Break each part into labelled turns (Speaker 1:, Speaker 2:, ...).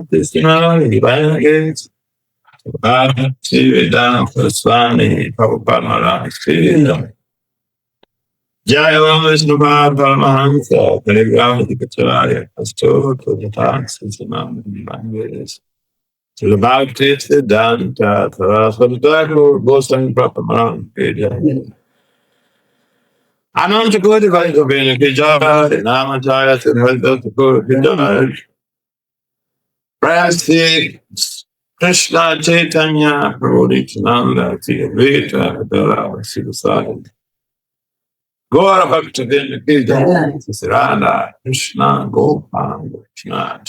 Speaker 1: Bhakti Vasudeva Swami Prabhupada Maharaj Jaya Vishnu Paramahamsa Telegram Dikacharya Asto Tudatan Sisanam Bangladesh Bhakti Siddhanta Saraswati Boston Prabhupada Ananta Koti Vaisabhina Kijaya Namachaya Siddhartha Thakur Kijaya Prasi Krishna Chaitanya Prabhu Nityananda Advaita Gadara Sivasadi Gaura Bhakta Vinda Kijaya Radha Krishna Gopal Krishna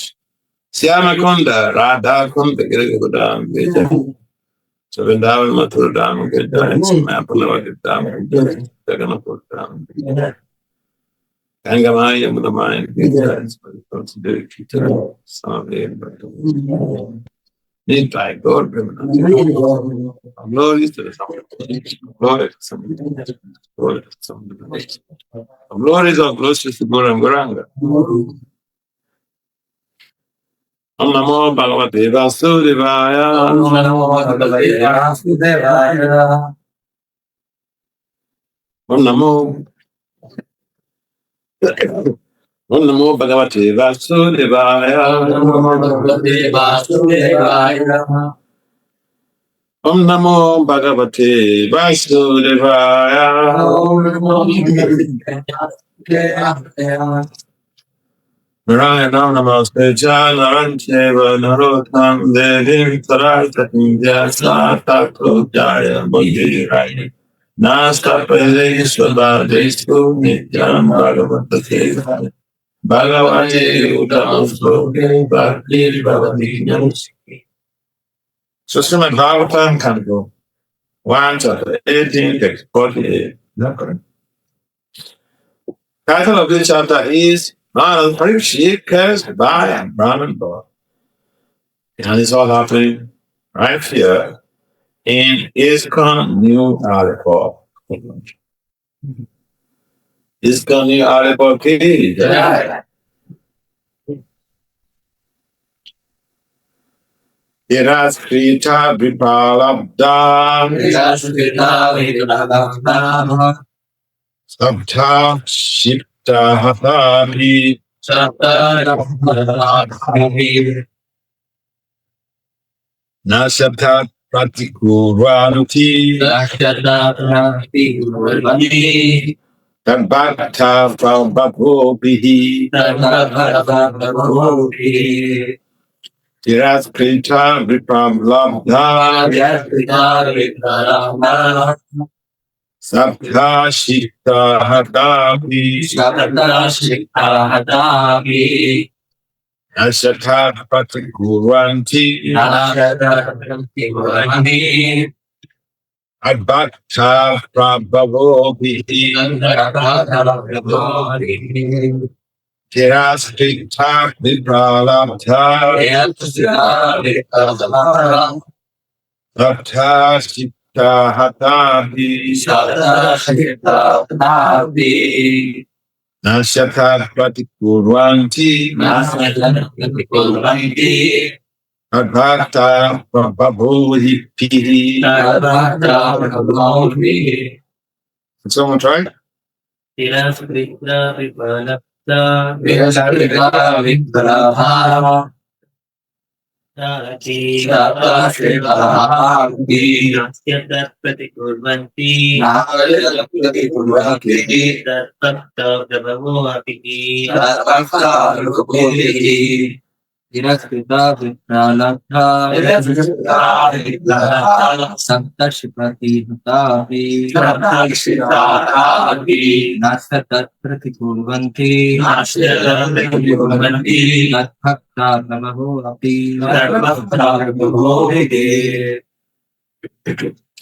Speaker 1: Syama Kunda Radha Kunda Girigudam Kijaya Savindava Mathuradam Kijaya Samapalavagadam Kijaya Jagannapuram Kijaya Gangamaya Mudamaya Kijaya Kijaya Swami Nitai Gaur Glory to the Glory to Glory to Glories of Gloucester Guram Guranga. Om Namo Bhagavate Vasudevaya.
Speaker 2: Om Namo Bhagavate Vasudevaya.
Speaker 1: Om Namo Om Namo Bhagavate Vasudevaya.
Speaker 2: Om Namo Bhagavate Vasudevaya.
Speaker 1: Om Namo Bhagavate Vasudevaya.
Speaker 2: Om Namo Vasudevaya.
Speaker 1: Narayana Namaste Chalaranteva Narottam Devim Saraswatim Vyasa Jaya Bodhi Raya Nastapade Svabhadestu Nityam Bhagavata Sevaya Bhagavate Uttamam Sloke Bhakti Bhavati Nyamusikhi. So Śrīmad Bhāgavatam Canto 1 chapter 18 text 48. Title of this chapter is Maharaj Parikshit cursed by a Brahmin boy. And it's all happening right here in ISKCON New Alipore. ISKCON New Alipore Ki Jai. Iraskrita Vipalabdha Sabta Shipta Hatari Nasabta Pratikuranati Tabbata Prabhapobihi Tiraskrita Vipralabdha Sabta Shikta Hatapi Asata Patikuranti Adbhakta Prabhavobihi Tiraskrita Vipralabdha Sabta Shikta Hatapi Nasata Pratikuranti Adbhakta Prabhavohipihi. Someone try?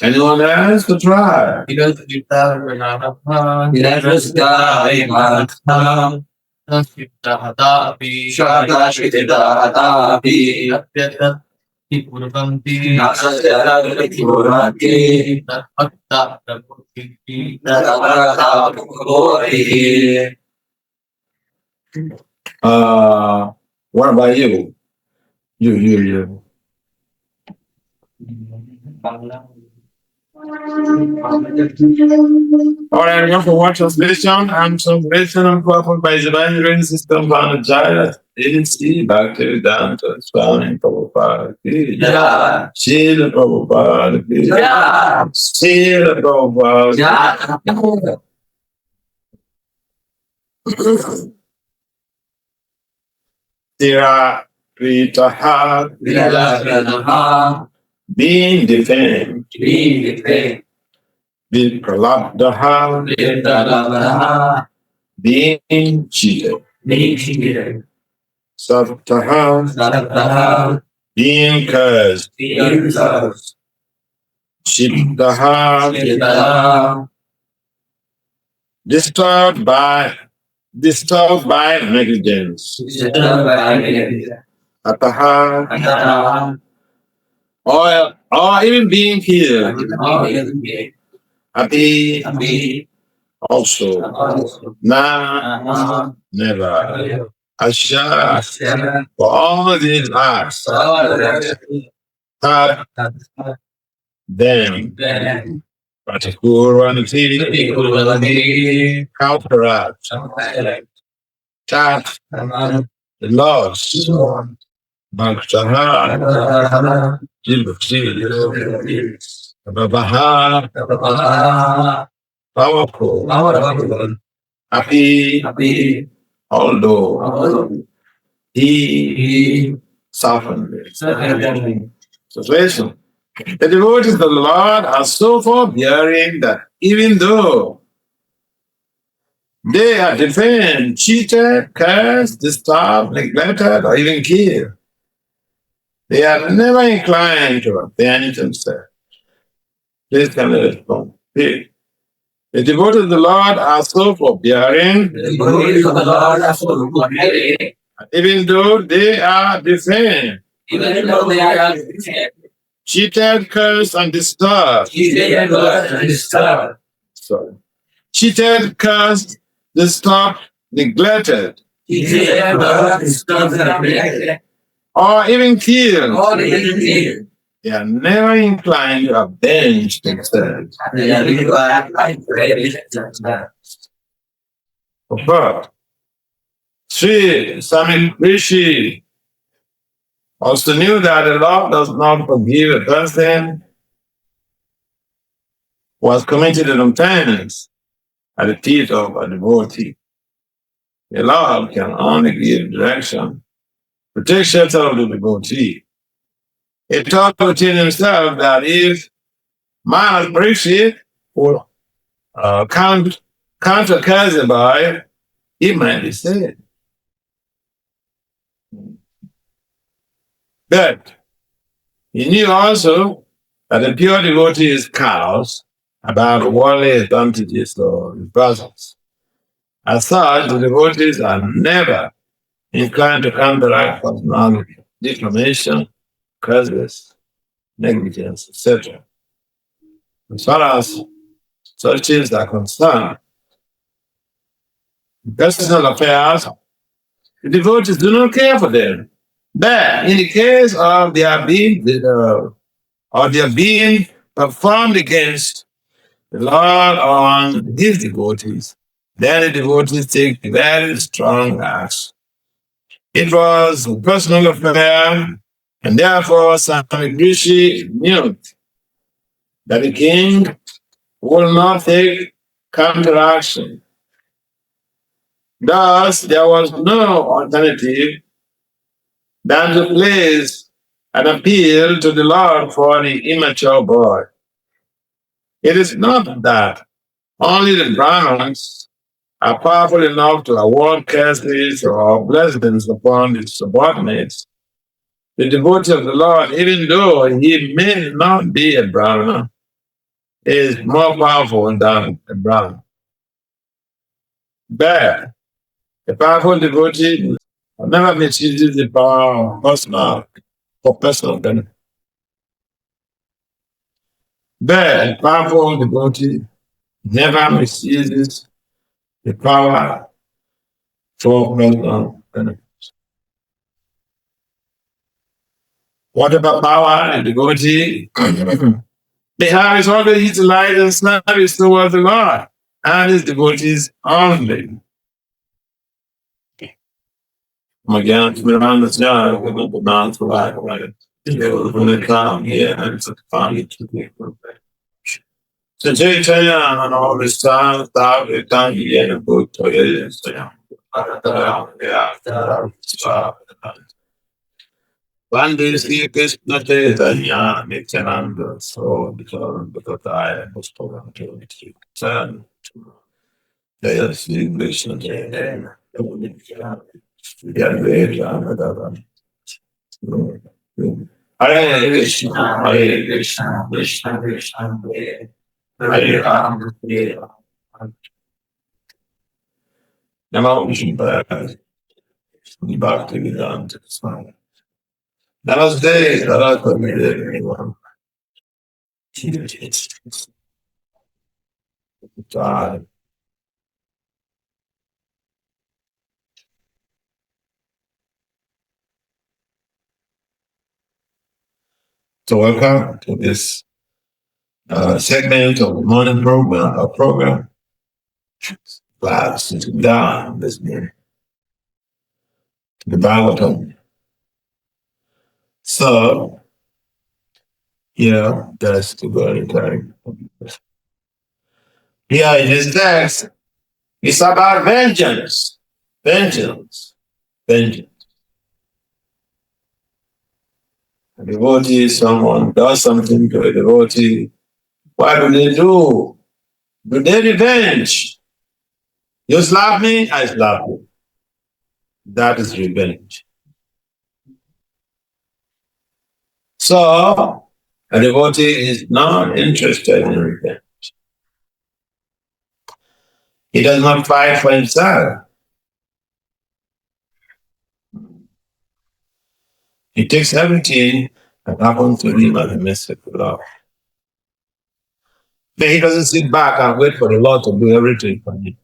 Speaker 1: Anyone else to try? What about you? You. Alright, now for what translation and translation of Prabhupada by Divine Rain System Vanajaya Agency Bhakti Vedanta Swami Prabhupada Ki Jai. Srila Prabhupada Ki Jai. Srila Prabhupada Tira Pritaha being defamed being pralabdaha being cheated Saptaha being cursed Shibdaha disturbed by negligence Ataha or even being killed Ati also Na never Asha for all these acts had them Patikurvanati counteract that the loss Bhaktaha Babaha powerful happy although he softened situation. The devotees of the Lord are so forbearing that even though they are defamed, cheated, cursed, disturbed, neglected, or even killed, they are never inclined to avenge themselves. Please can you respond? The devotees of the Lord are so forbearing, even though they are defamed, cheated, cursed, and disturbed. Sorry. Cheated, cursed, disturbed, neglected, or even killed. They are never inclined to avenge themselves. But Sri Sami Rishi also knew that the Lord does not forgive a person who has committed an offense at the feet of a devotee. The Lord can only give direction, protect shelter of the devotee. He taught within himself that if Maharaja Parikshit would counter Kazibai, he might be saved. But he knew also that the pure devotee is callous about worldly advantages or presence. As such, the devotees are never inclined to counteract personality, defamation, curses, negligence, etc. As far as such things are concerned, personal affairs, the devotees do not care for them. But in the case of their being performed against the Lord on his devotees, then the devotees take very strong acts. It was a personal affair, and therefore Swami Rishi knew that the king will not take counteraction. Thus, there was no alternative than to place an appeal to the Lord for the immature boy. It is not that only the Brahmins are powerful enough to award curses or blessings upon his subordinates. The devotee of the Lord, even though he may not be a Brahmana, is more powerful than a Brahmana. But a powerful devotee never misuses the power for personal benefit. But a powerful devotee never misuses the power for personal benefit. whatever power and devotee they have is always utilized in service towards the Lord and his devotees only. Again, Miranda John, the non provide when they come here and it's a fun to be so Chaitanya and all this time, that we come here and put to it. One day, see Krishna Chaitanya, Nityananda, so because I was talking to it. Son, Jaya Sri Krishna Chaitanya. Hare Krishna, Hare Krishna, Krishna Krishna, Hare Rama, Hare Rama. Namo Vishnupada, Bhakti Vedanta Swami. Namaste, Saraswati everyone. God. So welcome to this segment of the morning program. Class is done this morning. The Bhāgavatam. So, that's the very time. Here in this text, it's about vengeance. Vengeance. Vengeance. A devotee, someone does something to a devotee. What do they do? Do they revenge? You slap me, I slap you. That is revenge. So, a devotee is not interested in revenge. He does not fight for himself. He takes everything that happens to him as a message of love. But he doesn't sit back and wait for the Lord to do everything for him.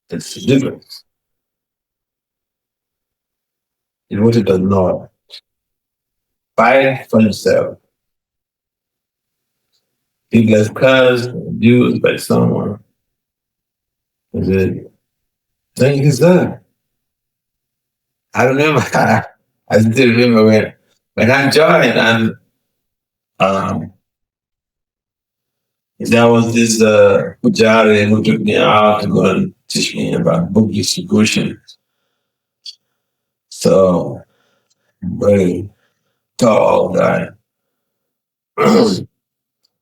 Speaker 1: It's the difference. Devotee does not fight for himself. He gets cursed, abused by someone. Is it? Then he's there. I remember, I still remember when I joined and there was this pujari who took me out to go and teach me about book distribution. So, very tall guy,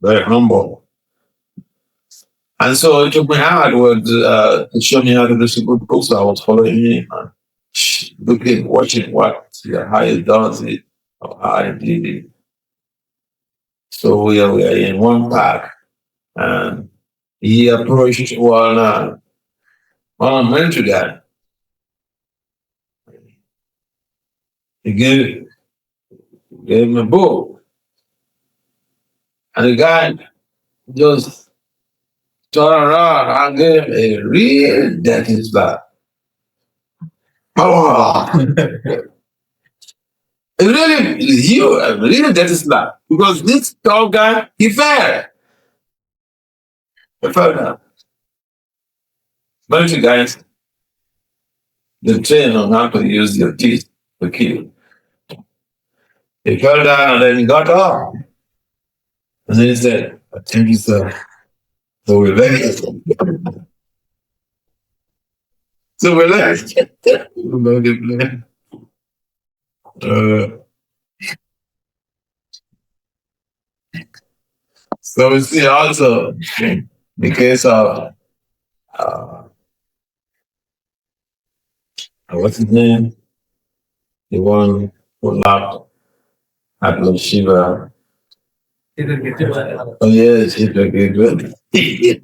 Speaker 1: very humble. And so it took me out to show me how to distribute books. I was following him and looking, watching how he does it, or how he did it. So we are in one park, and he approached one man to that. He gave him a book, and the guy just turned around and gave him a real dirty slap. Oh, really dirty slap, because this tall guy, he fell. He fell down. Bunch of guys, they train on how to use your teeth to kill. He fell down and then he got up. And then he said, I think it's the revenge. So we're left. So we see also the case of what's his name? The one who laughed at Lord Shiva. Oh yes, he took it good. He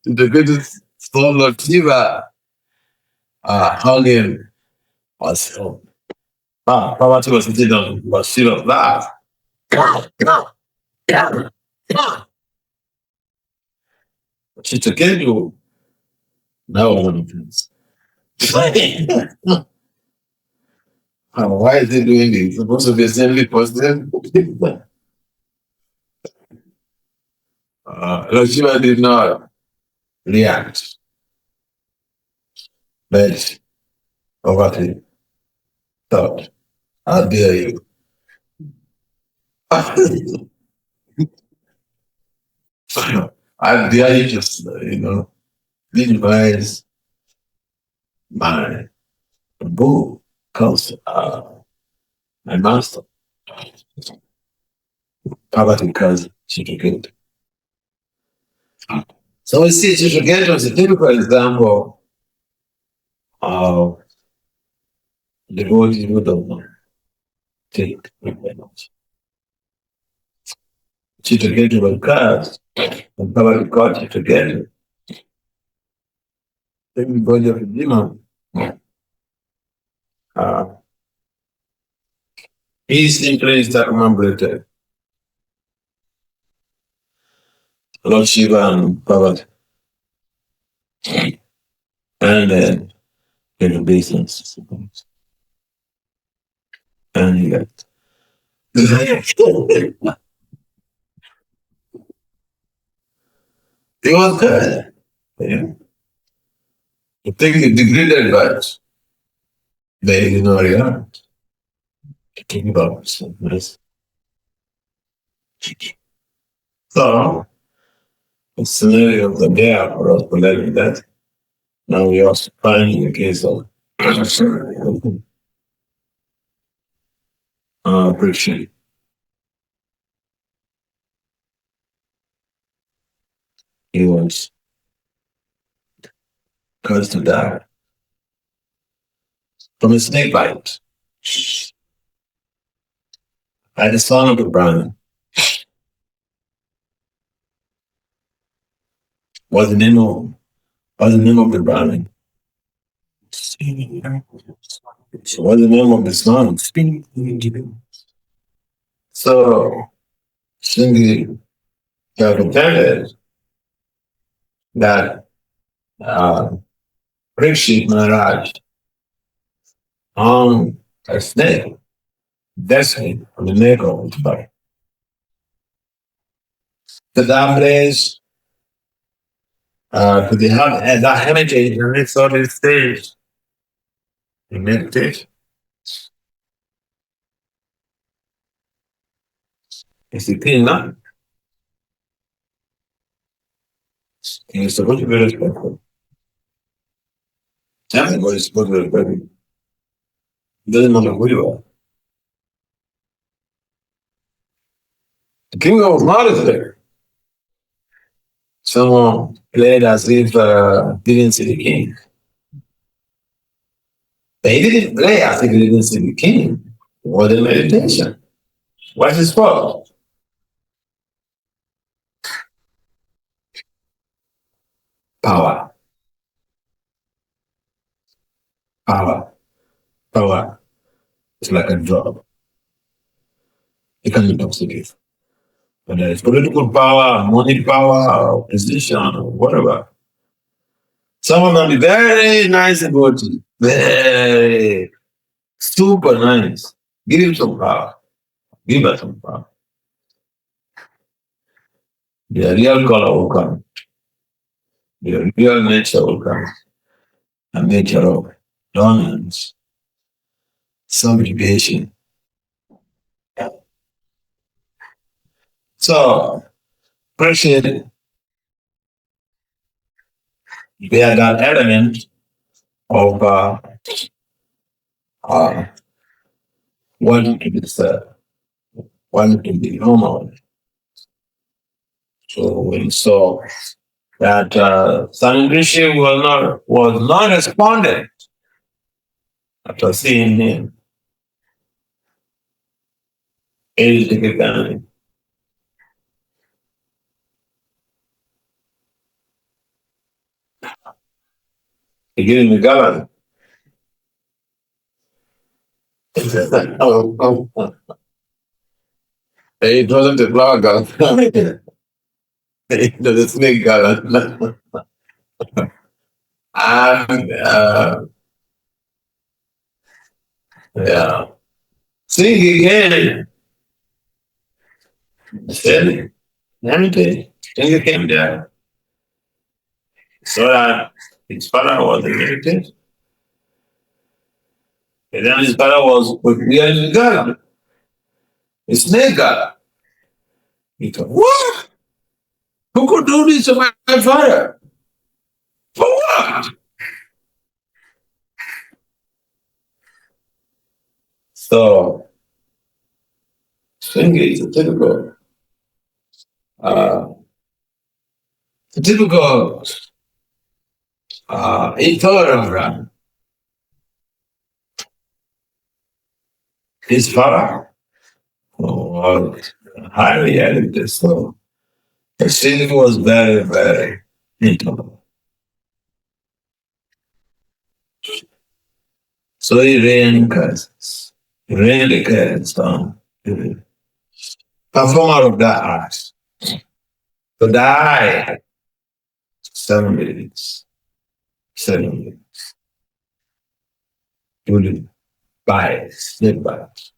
Speaker 1: took it to stone Lord Shiva. Hung him. Parvati was sitting on Lord Shiva's lap. She took it to no one. Why is he doing this? Supposed to be simply positive. Lord Shiva did not react, but of what he thought. How dare you? How dare you just, minimize my bull comes my master. Poverty because Chitragenta. So we see Chitragenta is a typical example of devotees who don't take repentance. Chitragenta was cast, and Poverty caught Chitragenta. Everybody of the demon. He simply is circumambulated. Lord Shiva and Parvati. And then in the business. And he left. He was good. Yeah. The thing is degraded by it. They did not react. King about this. So, the scenario of the day for us believing that. Now we are finding the case of friction. He was caused to die from a snake bite by the son of the Brahmin. What's the name of the Brahmin? What's the name of the son? So, Shingi contended that Parikshit Maharaj on a snake, destiny on the neck of his body. The Dambles could they have that heritage in this sort of stage in meditation. It's the thing now. You're supposed to be respectful. Everybody is supposed to be respectful. It doesn't matter who you are. The king of God is there. Someone played as if didn't see the king. But he didn't play as if he didn't see the king. It was in meditation. What's his fault? Power. It's like a drug. It can intoxicate. Whether it's political power, money power, position, or whatever. Someone can be very nice about it. Very super nice. Give him some power. Give her some power. The real color will come. The real nature will come. A nature of dominance, subjugation. So, appreciate bear that element of wanting to be served, wanting to be normal. So when he saw that Sanandrishi was not responding after seeing him, he took advantage. He gave him the governor. It wasn't a flower garden. It was a snake garden. And Yeah. Sing again. Steady. Everything. Sing came there. So that his father was in meditation. And then his father was we are in the garden. A snake garden. He thought, what? Who could do this to my father? For what? So, singing is a typical intolerant. His father was highly addicted. So, the singing was very, very intolerant. So he ran curses. He ran the curse down. Performer of that art. To die 7 minutes. 7 minutes. Duly bias, snake bias.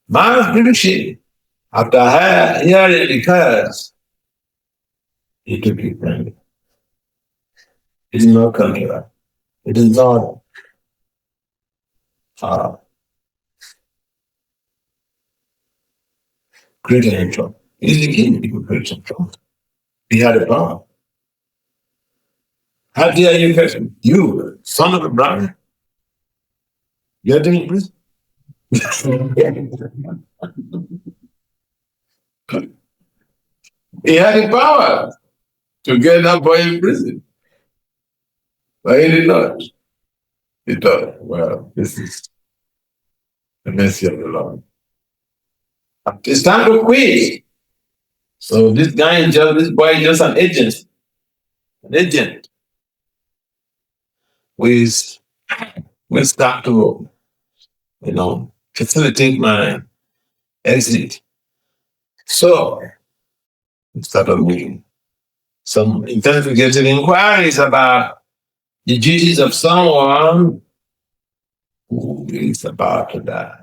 Speaker 1: My Rishi, after hearing the curse, he took it friendly. It is not coming back. It is not greater than Trump. It is the king who creates Trump. He had a power. How dare you catch him? You, son of a brother, you're doing prison. He had the power to get that boy in prison. But he did not. He thought, well, this is the mercy of the Lord. It's time to quit. So this guy is just, this boy is just an agent. An agent. We start to, facilitate my exit. So we started making some investigative inquiries about the duties of someone who is about to die.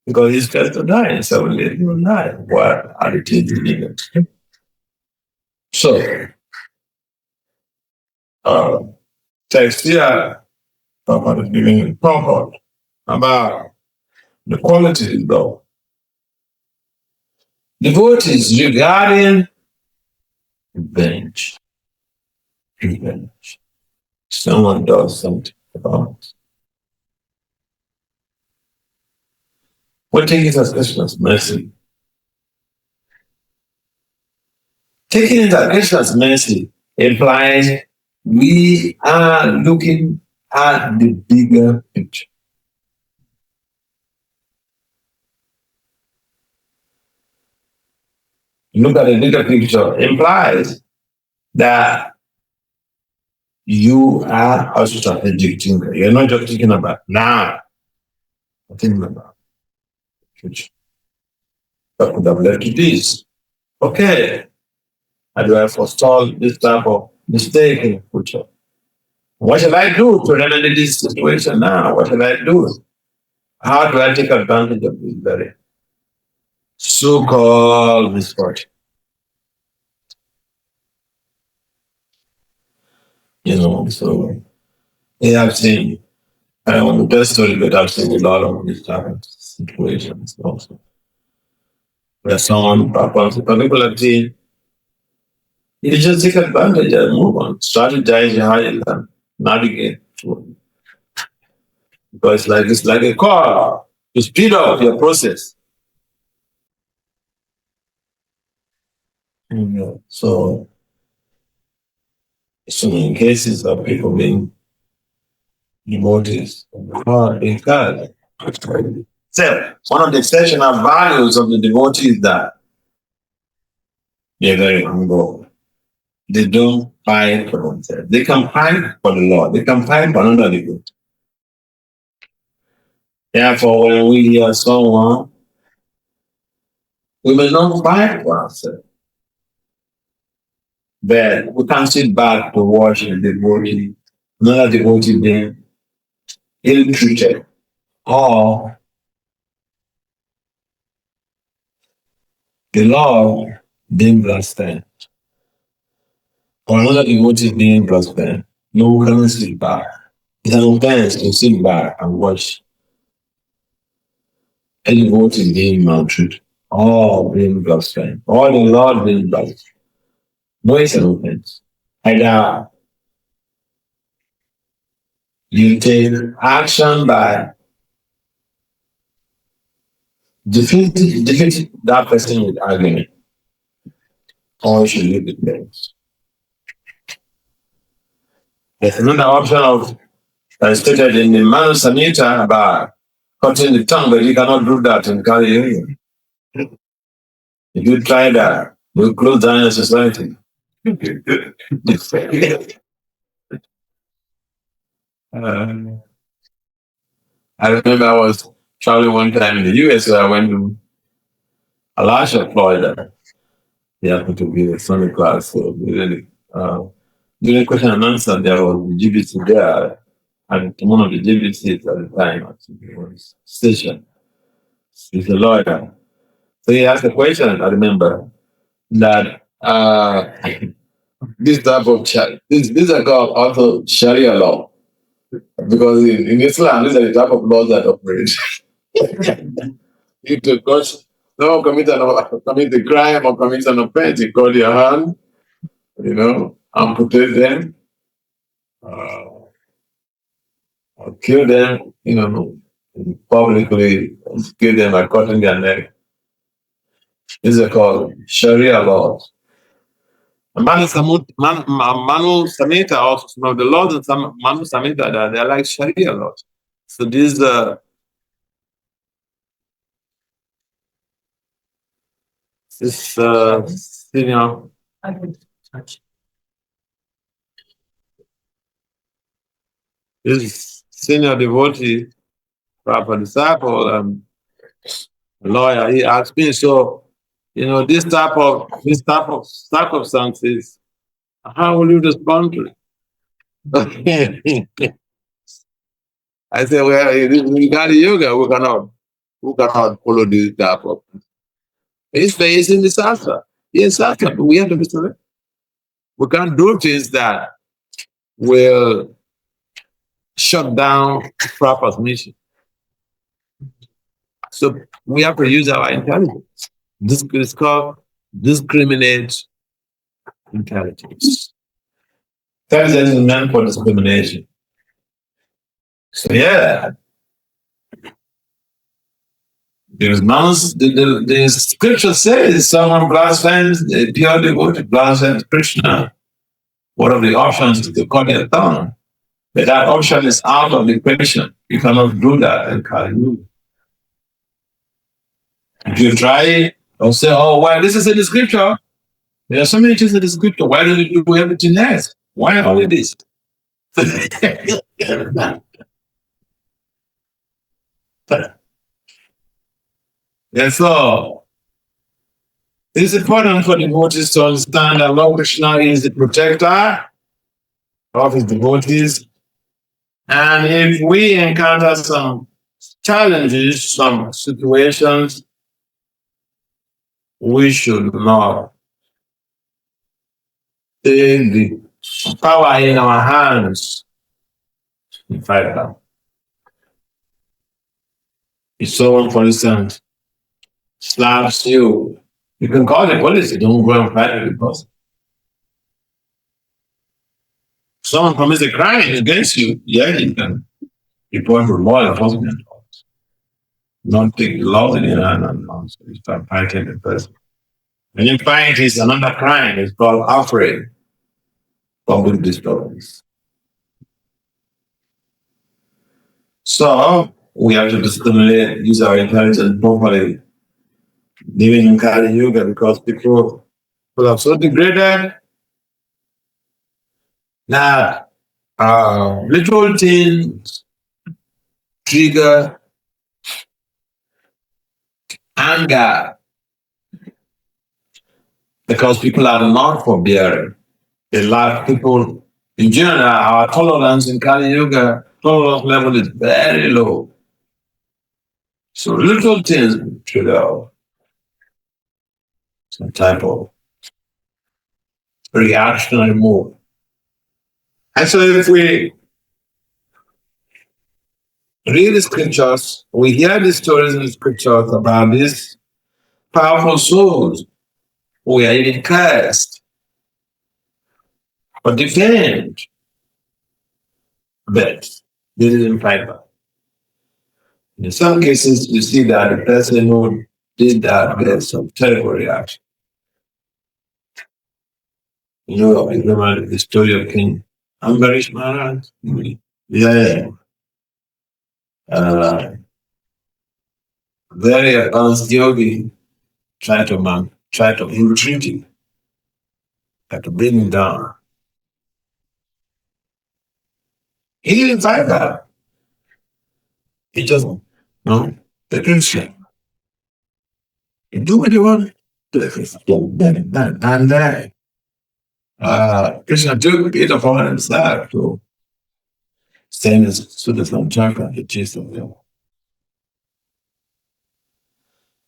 Speaker 1: Because he's got to die, so we let him die. What are the duties needed? So, text here about the giving comfort about the qualities of devotees regarding revenge. Revenge. Someone does something about it. What taking it as Krishna's mercy? Taking it as Krishna's mercy implies we are looking at the bigger picture. Look at the bigger picture implies that you are a strategic thinker. You're not just thinking about now, you're thinking about the future. That could have led to this. Okay, how do I forestall this type of mistake in the future? What shall I do to remedy this situation now? What shall I do? How do I take advantage of this very so-called misfortune? So I've seen, I don't want the best story, but I've seen a lot of these type of situations also. Where someone, people have seen, you just take advantage and move on, strategize how you can navigate through. Because it's like a car to speed up your process. So many cases of people being devotees in God. So one of the exceptional values of the devotee is that they're very humble. They don't fight for themselves. They can fight for the Lord. They can fight for another devotee. Therefore, when we hear someone, we will not fight for ourselves. But we can't sit back to watch the devotee, another devotee being ill-treated or the law being blasphemed or another devotee being blasphemed. No, we cannot sit back. It's an offense to sit back and watch a devotee being maltreated or being blasphemed or the Lord being blasphemed. No, it's an offense. Either you take action by defeating that person with argument, or you should leave the place. There's another option of stated in the Manu Samhita about cutting the tongue, but you cannot do that in Kali Yuga. If you try that, you'll close down your society. I remember I was traveling one time in the US, so I went to Alaska, Florida. They happened to be the Sunday class, so during question and answer, there was the GBC there, and one of the GBCs at the time actually was station. He's a lawyer. So he asked a question, I remember, that this type of these are called also Sharia law. Because in Islam, these are the type of laws that operate. If of course someone commit a crime or commits an offense, you cut your hand, amputate them, or kill them, publicly kill them by cutting their neck. These are called Sharia laws. Manu Samhita also, some of the laws in Manu Samhita, they're like Sharia laws. So these senior this senior devotee, proper disciple, lawyer, he asked me, so this type of circumstances, how will you respond to it? I said, well, in Kali Yuga, we cannot follow this type of. It's based in the Shastra. Yes, Shastra, but we have to understand it. We can't do things that will shut down proper mission. So we have to use our intelligence. This is called discriminate intelligence. Intelligence is meant for discrimination. So yeah, the scripture says someone blasphemes the pure devotee, blasphemes Krishna. One of the options is to cut their tongue. But that option is out of the question. You cannot do that in Kali Yuga. If you try it, don't say, oh, well, this is in the scripture. There are so many things in the scripture. Why don't you do everything else? Why only this? And so, it's important for devotees to understand that Lord Krishna is the protector of his devotees. And if we encounter some challenges, some situations, we should not take the power in our hands and fight them. If someone, for instance, slaps you, you can call the police. You don't go and fight with the person. Someone commits a crime against you, yeah, you can report for law enforcement. Not take the law in your hand and start fighting the person. And in fact, it's another crime. It's called outrage, public disturbance. So we have to discriminate, use our intelligence properly, living in Kali Yuga, because people are so degraded that little things trigger anger because people are not forbearing. A lot of people, in general, our tolerance in Kali Yoga, tolerance level is very low. So little things trigger some type of reactionary move. And so if we read the scriptures, we hear the stories in the scriptures about these powerful souls who are even cursed or defamed, but they didn't fight back. In some cases, you see that the person who did that gets some terrible reaction. You know, I remember the story of King Ambarish Maharaj. Yeah. Very advanced yogi tried to entreat him, tried to bring him down. He didn't fight that. He just, no, the Christian. You do what you want. And then, Krishna took it upon himself to stand as Sudarshan Chakra, the gist of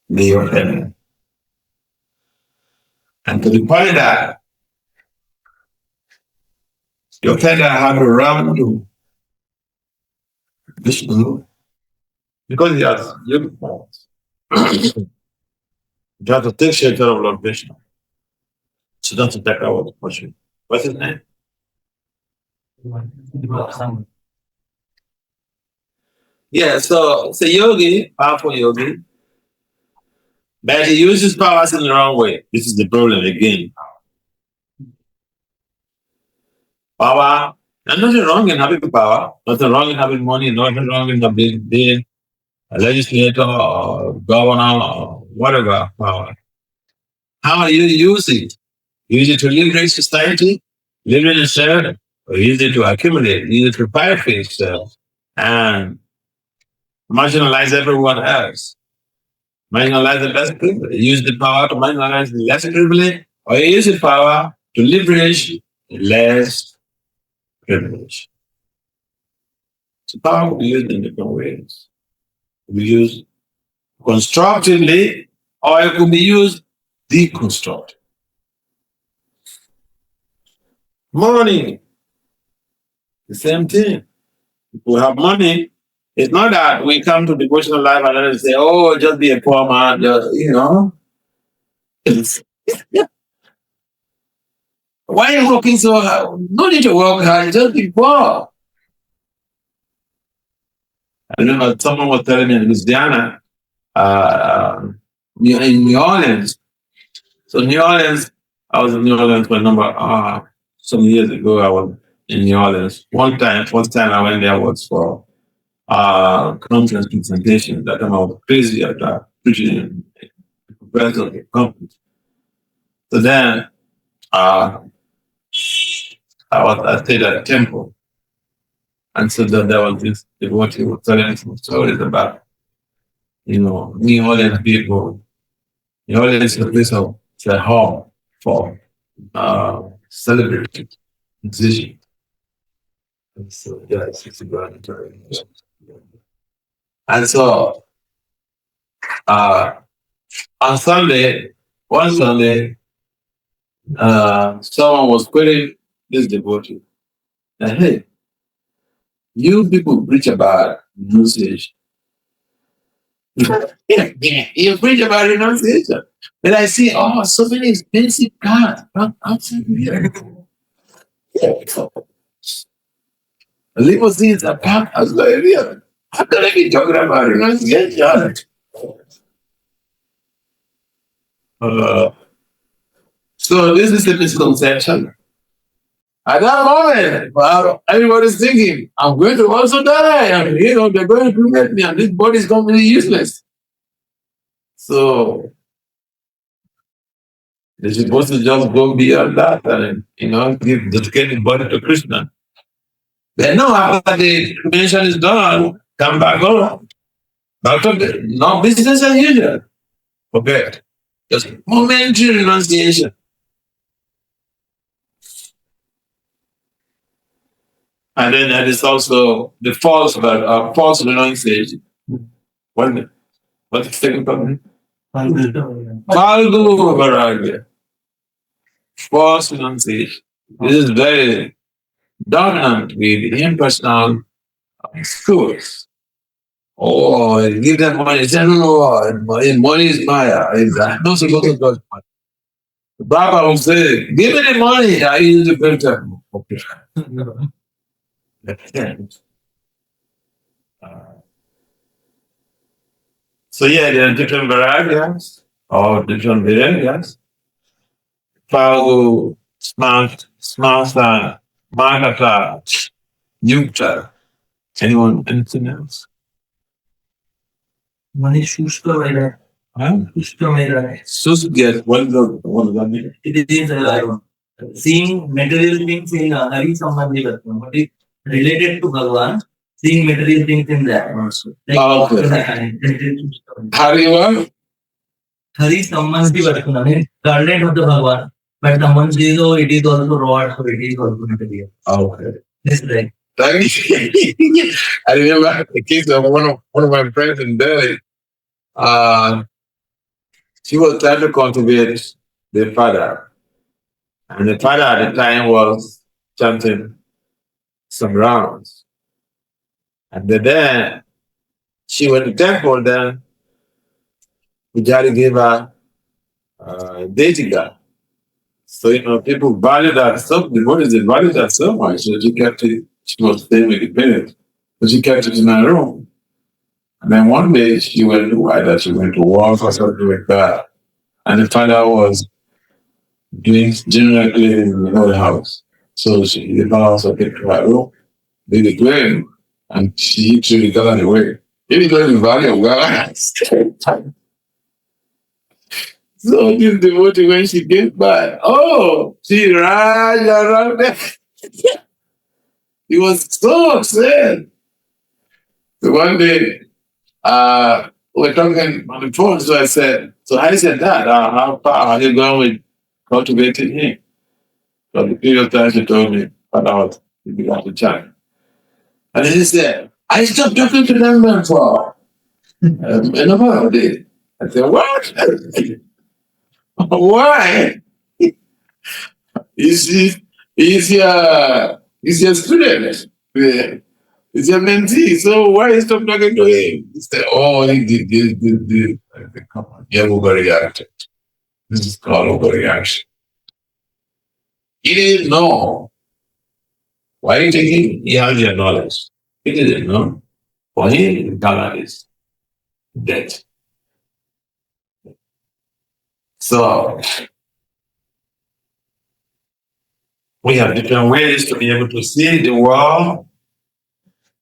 Speaker 1: the offender. And to the point that the offender had to run to Vishnu because he has yogic powers. You have to take shelter of Lord Vishnu. So that's exactly what the question. What's his name? Yeah, so it's a yogi, powerful yogi, but he uses powers in the wrong way. This is the problem again. Power, and nothing wrong in having power, nothing wrong in having money, nothing wrong in being a legislator or governor or whatever power. How do you use it? Use it to liberate society, live in yourself, or use it to accumulate, use it to prepare for yourself, and marginalize everyone else. Marginalize the less privileged. Use the power to marginalize the less privileged, or use the power to liberate the less privileged. So power will be used in different ways. It will be used constructively, or it could be used deconstructively. Money, the same thing. If we have money, it's not that we come to devotional life and then say, oh, just be a poor man, just, you know. Why are you working so hard? No need to work hard, just be poor. I remember someone was telling me in Louisiana, in New Orleans. So New Orleans, I was in New Orleans for a number, some years ago I was in New Orleans. First time I went there was for conference presentation. That time I was crazy at that, preaching in the conference. So then I stayed at a temple. And so then there was this devotee who was telling some stories about, New Orleans people. New Orleans is a place of, it's a hall for celebrating musicians. And so, yeah, it's a grand. And so, on Sunday, one Sunday, someone was quoting this devotee. And hey, you people preach about renunciation. You preach about renunciation. But I see, so many expensive cars. Limousines are parked as well. How can I be talking about renunciation? So this is a misconception. At that moment, everybody's thinking, I'm going to also die, and they're going to cremate me, and this body is going to be useless. So they're supposed to just go beyond that and dedicate the body to Krishna. But no, after the cremation is done, come back home. No business as usual. Forget. Just momentary renunciation. And then there is also the false renunciation. What's the second one? Falgu Vairagya. False renunciation. This is very dominant with impersonal schools. Oh, give them money. Say, no, money is Maya. I'm not supposed to touch money. The Baba will say, give me the money. I use the filter. Okay. So yeah, there are different varieties or different varieties. Falgu, Smasa, Magata, Yukta. Anything else?
Speaker 2: Money Shushka Vaira. Shushka Vaira.
Speaker 1: Yes, what does that mean?
Speaker 2: It is seeing material things in Hari Sambandhi Vattam. What is related to Bhagavan, seeing material things in that.
Speaker 1: Hari what?
Speaker 2: Hari Sambandhi Vattam. Garland of the Bhagavan. But someone says, oh, it is also rod, so it is also material.
Speaker 1: Okay.
Speaker 2: This is right.
Speaker 1: I remember the case of one of my friends in Delhi. She was trying to cultivate the father. And the father at the time was chanting some rounds. And then she went to the temple, then Pujari gave her dating girl. So, people value that so devotees value that so much. So she kept it, she was staying with the parents. So she kept it in her room. And then one day she went to either she went to work or something like that. And the father was doing general cleaning in the house. So the father also came to her room, did the cleaning, and she actually got out of the way. He didn't value well. So this devotee, when she came back, she ran around there. He was so upset. So one day, we were talking on the phone, so I said, Dad, how far are you going with cultivating him? So the previous time she told me about he began to chat. And then he said, I stopped talking to them man for about a day. I said, what? Why? He's your student. He's your mentee. So why you stop talking to him? He said, he did. Come on, you have overreacted. This is called overreaction. He didn't know. Why are you taking? He has your knowledge. He didn't know. For him, Ghana is dead. So we have different ways to be able to see the world,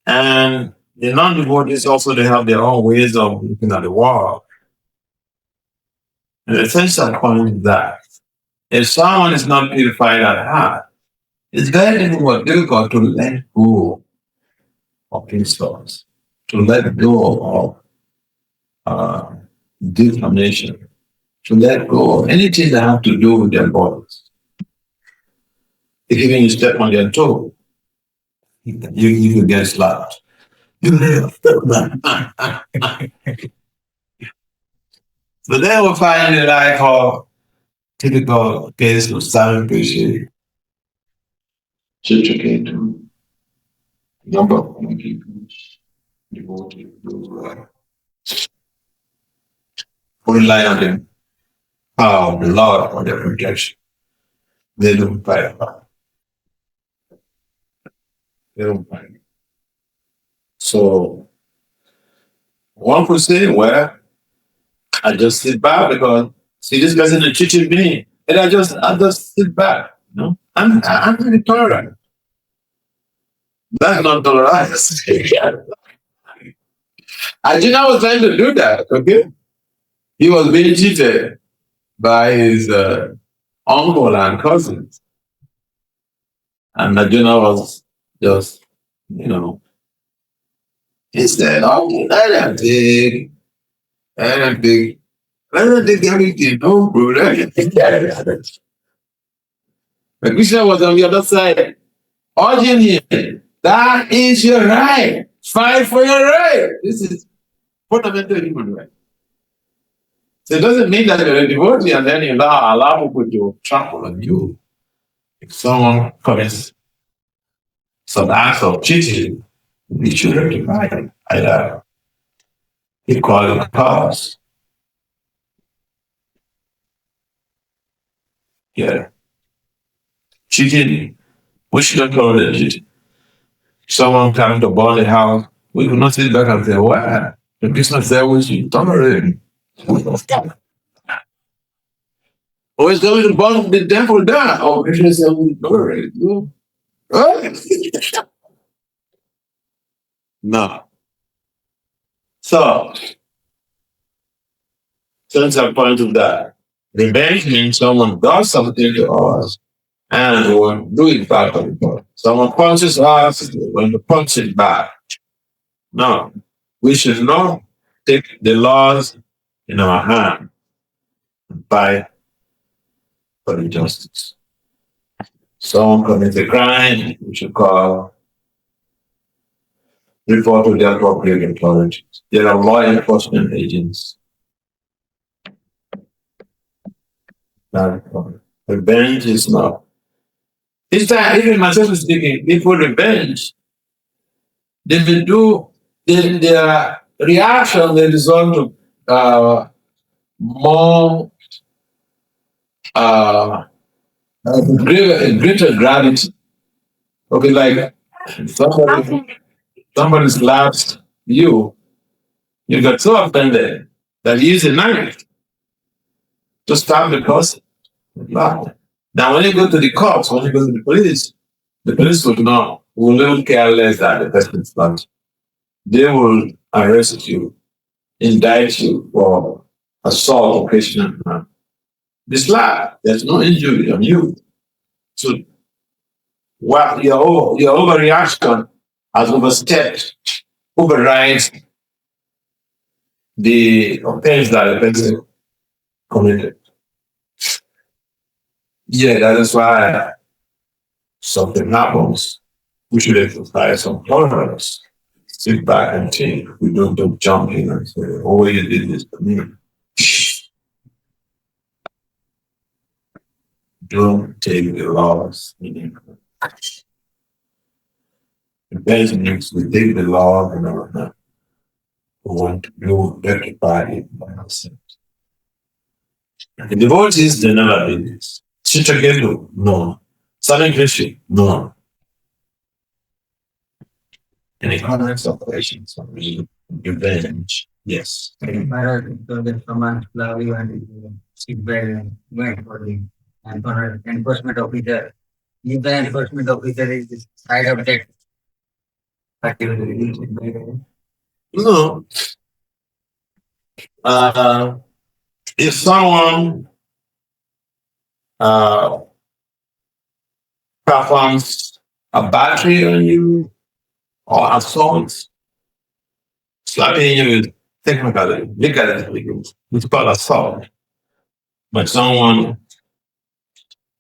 Speaker 1: and the non-devotees also they have their own ways of looking at the world. And the essential point is that if someone is not purified at heart, it's very difficult to let go of insults, to let go of defamation, to let go of anything that have to do with their bodies. If even you step on their toe, you will get slapped. So then we'll find it like a typical case of silent appreciation. Chitriketu, number of people devoted to who rely on the power of the Lord for their protection. They don't fight about it. They don't fight. So one could say, well, I just sit back because see this person is teaching me, and I just sit back. I'm very tolerant. That's not tolerance. Arjuna was trying to do that, okay? He was being cheated by his uncle and cousins. And Arjuna was just, he said, let them take everything, no problem. But Krishna was on the other side, urging him That is your right. Fight for your right. This is fundamental human right. So it doesn't mean that you're a devotee and then you allow people to trample on you. If someone commits some acts of cheating, you should rectify it. Either equal the cause. Yeah. Cheating, we shouldn't call it cheating. Someone coming to burn the house, we will not sit back and say, well, the business there was you tolerate. Or it's going to burn the temple down. Oh, business there was tolerate. No. So, since I pointed that, revenge means someone does something to us and we will do it back on the someone punches us, when we punch it back. No, we should not take the laws in our hand and fight for the justice. Someone commits a crime, we should call, report to the appropriate authorities. There are law enforcement agents. Revenge is not. It's that even myself speaking, people revenge, they will do their reaction, they result to more greater gravity. Okay, like somebody slaps you, you got so offended that you use a knife to stab the person. Wow. Now, when you go to the cops, when you go to the police will know, will care less that the person is slapped. They will arrest you, indict you for assault occasional. This slap, there's no injury on you. So, what your overreaction has overrides the offense that the person committed. Yeah, that is why something happens. We should exercise some tolerance. Sit back and think. We don't jump in and say, oh, you did this to me. Don't take the laws in your hand. Revenge means we take the law in our hand. We want to rectify it by ourselves. The devotees, they never did this. Chitraketu, no. Southern Krishna, no. And economics operations, revenge, yes.
Speaker 3: Maharaja, the command love you and sit very going for the enforcement officer. If the enforcement officer is side of that activity,
Speaker 1: No. If someone performs a battery on you or assault, slapping you with technically, legally, it's called assault. But someone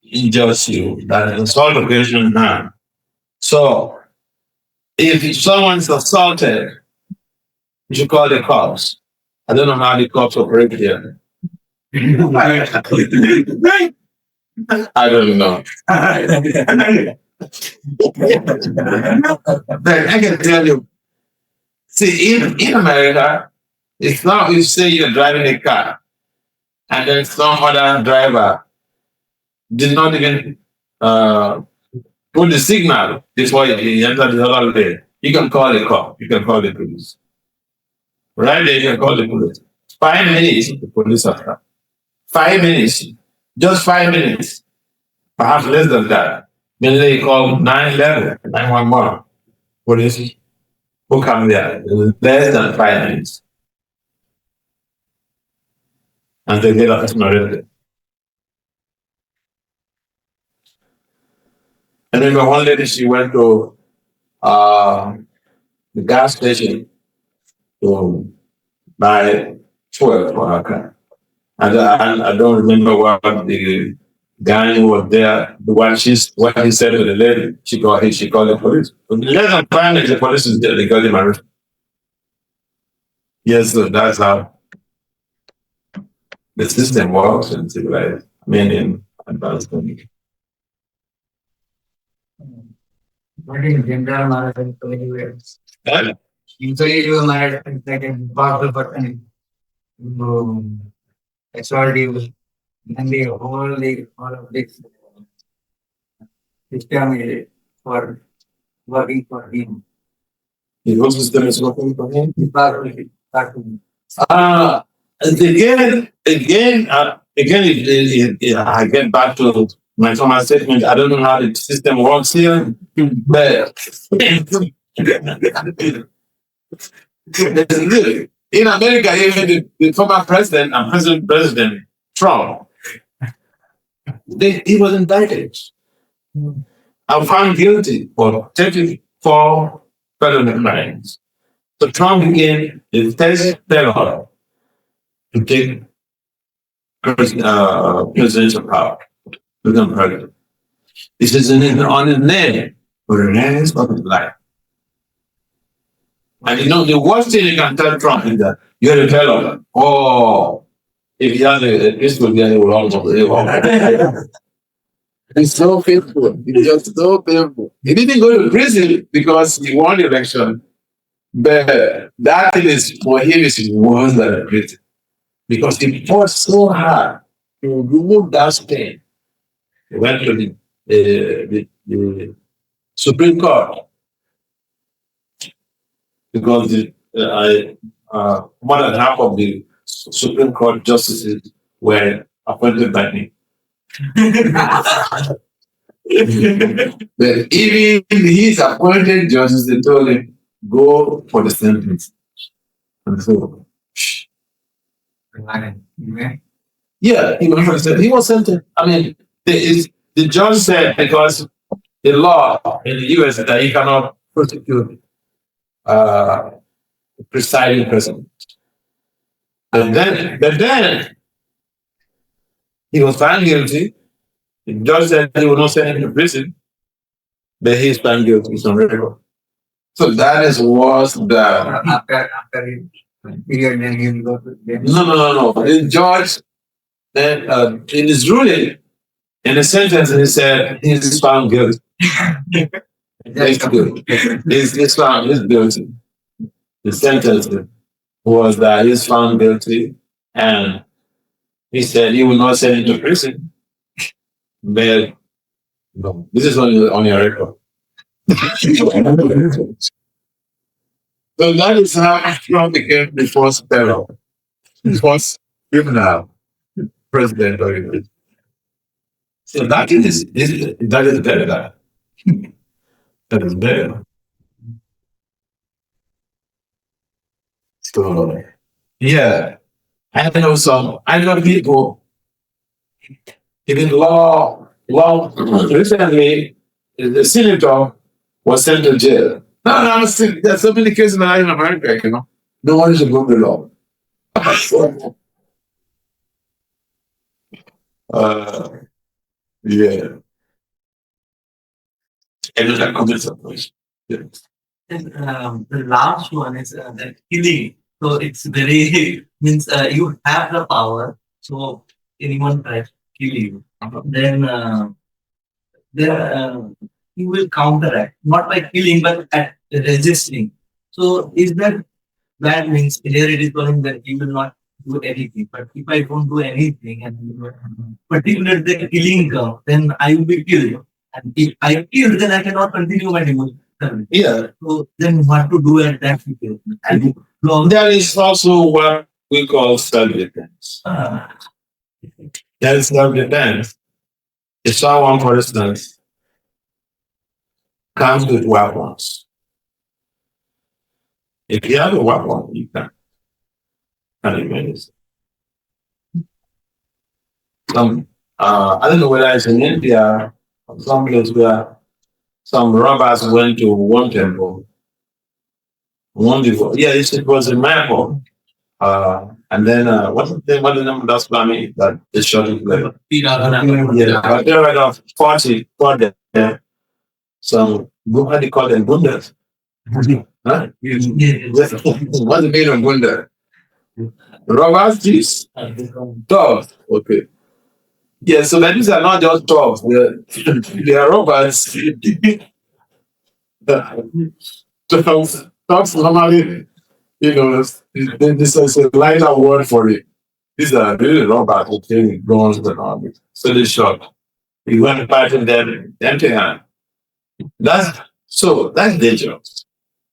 Speaker 1: injures you, that is assault occasion now. So if someone is assaulted, you should call the cops. I don't know how the cops operate here. I don't know. But I can tell you, see, in America, it's not you say you're driving a car and then some other driver did not even put the signal before he entered the other lane. You can call the cop, you can call the police. Right there, you can call the police. 5 minutes, the police are come. 5 minutes, just 5 minutes, perhaps less than that. Then they call 911, 911. Police who come there in less than 5 minutes. And they get a person arrested. And then one lady, she went to the gas station to buy fuel for her car. And I don't remember what the guy who was there, what he said to the lady, she called the police. Less than 5 minutes, the police is there, they got him arrested. Yes, so that's how the system works in civilized, in advanced countries.
Speaker 3: But in general, Maharaja is very well. Usually, you Maharaja is like a powerful person. Assault you, and the whole of this system is for working for him.
Speaker 1: The whole system is working for him.
Speaker 3: Powerful.
Speaker 1: Again, I get back to my former statement. I don't know how the system works here, but in America, even the former president and President Trump, he was indicted. I'm found guilty for 34 felony crimes. So Trump became the first felon to take presidential power, become president. This is on his name for the rest of his life. And the worst thing you can tell Trump is that you're a felon. Oh, if he has a pistol, then he will almost live. It's so painful. It's just so painful. He didn't go to prison because he won the election. But that thing is, for him, is worse than prison. Because he fought so hard to remove that stain. He went to the Supreme Court. Because more than half of the Supreme Court justices were appointed by me. But even his appointed judges, they told him, go for the sentence. And so, yeah, he went for the sentence. He was sentenced. The judge said because the law in the US is that he cannot prosecute presiding president. But then he was found guilty. The judge said he will not send him to prison, but he's found guilty on record. So that is worse than
Speaker 3: After period, then he will go to them.
Speaker 1: No. The judge then in his ruling, in the sentence, he said he's found guilty. He's guilty. He's guilty. The sentence was that he's found guilty, and he said he will not send him to prison. But no, this is on your record. So that is how Trump became the first felon, the first criminal president of the United States. So that is better. That is better. So yeah, I know people. Even law recently, the senator was sent to jail. No, there's so many cases now in America, No one is above the law. Yeah. And that comes up.
Speaker 2: The last one is the killing. So it's very means you have the power. So anyone tries to kill you, then you will counteract, not by killing, but at resisting. So is that means here it is calling that you will not do anything. But if I don't do anything and particularly the killing comes, then I will be killed. And if I am killed, then I cannot continue my devotion.
Speaker 1: Yeah.
Speaker 2: So then what to do at that situation? And
Speaker 1: that is also what we call self-defense. That is self-defense. If someone, for instance, comes with weapons, if you have a weapon, you can use it. I don't know whether it's in India or some place where some robbers went to one temple. It was in Mayapur. And then what's the name of that Swami that is short level? Yeah, but there are 40 for them. So how do you call them bundas? Huh? What's the meaning of bunda? Robbers, thieves, dogs. Okay. Yeah, so that these are not just dogs. They are robbers. Dogs normally, this is a lighter word for it. These are really robbers who carry guns and all. So they shot. You want to fight in them empty hand. That's dangerous.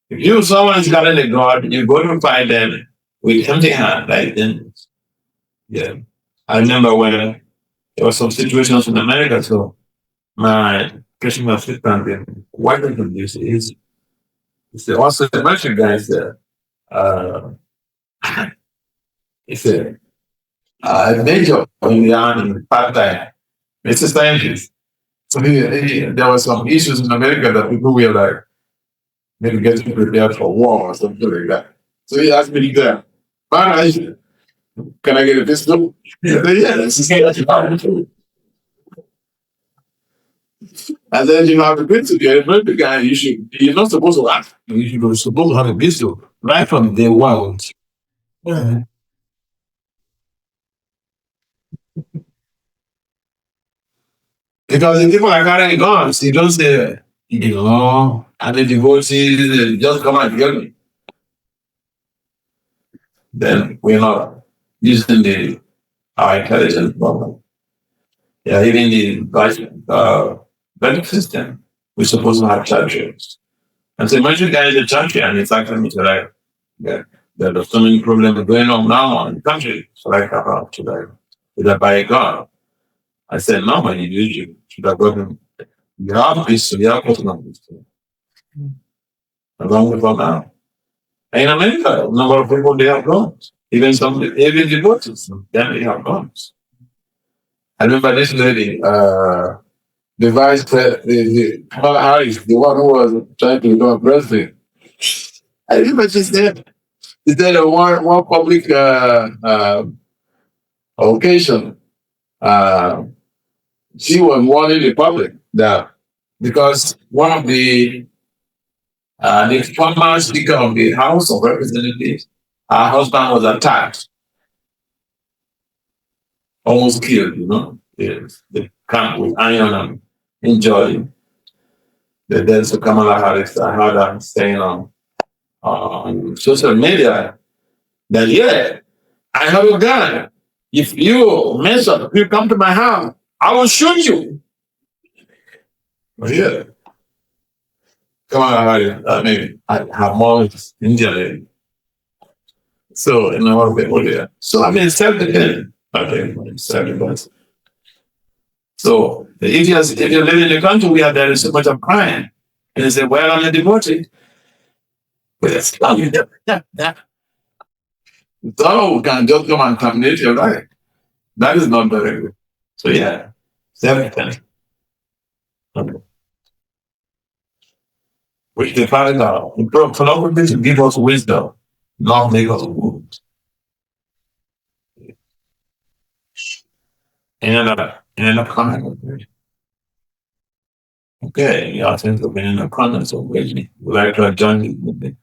Speaker 1: If someone is carrying a gun, you go to fight them with empty hand, like then, yeah. I remember when there were some situations in America, so my Christian assistant in Washington DC is also the American guys there. It's a major in the army, part-time. It's a scientist. So there were some issues in America that people were like, maybe getting prepared for war or something like that. So he asked me there, Maharaja, can I get a pistol? I said, yes. And then you have a pistol. You're the guy, you're not supposed to ask. You're supposed to have a pistol right from day one. Yeah. Because the people are carrying guns, you don't say, and the devotees just come and get me. Then we're not using our intelligence problem. Yeah, even the banking system, we're supposed to have champions. And so once you guys are champion, it's actually like, yeah, there's so many problems going on now in the country. So like about today, with that by God. I said, no, when you should have gotten, you have peace, you have personal peace. Along with now. And in America, a number of people, they have guns. Even devotees, then they have guns. I remember this lady, the vice president, Harris, the one who was trying to become president. I remember she said one public occasion, she was warning the public that because one of the former Speaker of the House of Representatives, her husband was attacked, almost killed, the camp with iron and injured. The death of Kamala Harris, I heard her saying on social media that, yeah, I have a gun. If you mess up, you come to my house, I will shoot you. But yeah. Kamala Harris, I mean, her mom is Indian. So, what people there. So, I mean, self-defense. Okay, self-defense. So, if you live in a country where there is so much of crime, and they say, well, I'm a devotee. But it's not that. So, can just come and terminate your life. That is not very good. So, yeah, self-defense. Okay. Which they find out. Philanthropy to give us wisdom, not make us fools. And a comment. Okay, you think of being in the comments of which we would like to join you with me.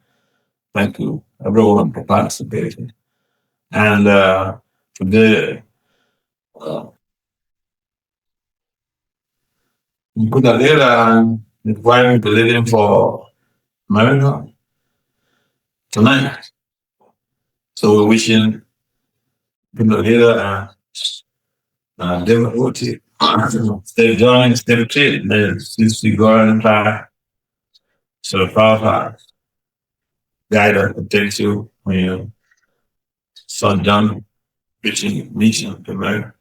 Speaker 1: Thank you, everyone, for participating. And today, we put a letter requiring to live in for America tonight. So we're wishing put a letter Devotee. Stay joined, stay treated. Since we go and try. So the Prabhupada guide us, protects you when you saw John preaching mission to America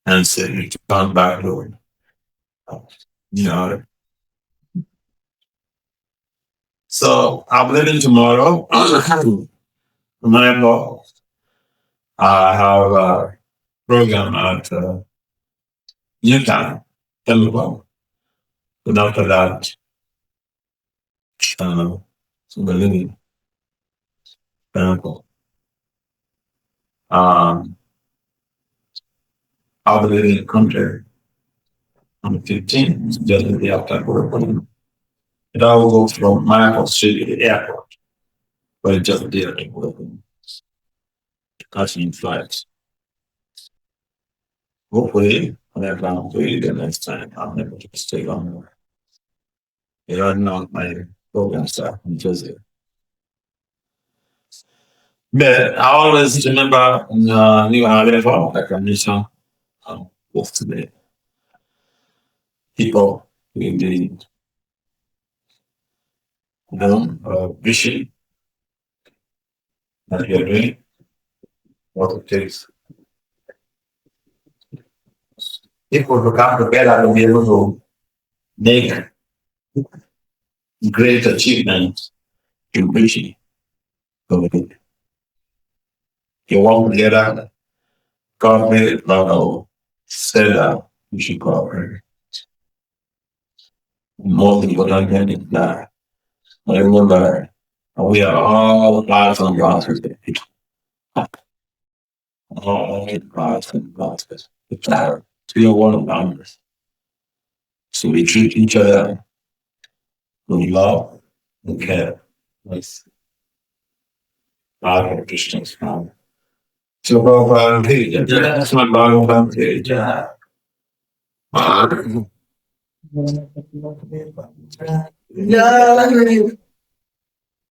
Speaker 1: and said you come back, Lord. So I'm leaving tomorrow. Tomorrow I have a program at Newtown, Temple. But after that, so we're living Temple. I'll be leaving the country on the 15th, just the day after work. It all goes from my house to the airport, but it's just a day after work. Catching flights. Hopefully, when I plan to do the next time, I'll never just stay longer. Yeah, I know my program stuff in Jersey. But I always remember new arrival, like a mission, was today. People in the vision that you're doing, what it takes. People to come together to be able to make great achievements in vision. You work together, God made it not set up, you should cooperate. More people don't get it now. I remember we are all God's and God's people. All God's and God's people. It's our 301 boundaries. So we treat each other with love and care. That's our Christians from. So Bhagavatam page. That's my Bhagavatam page. Yeah.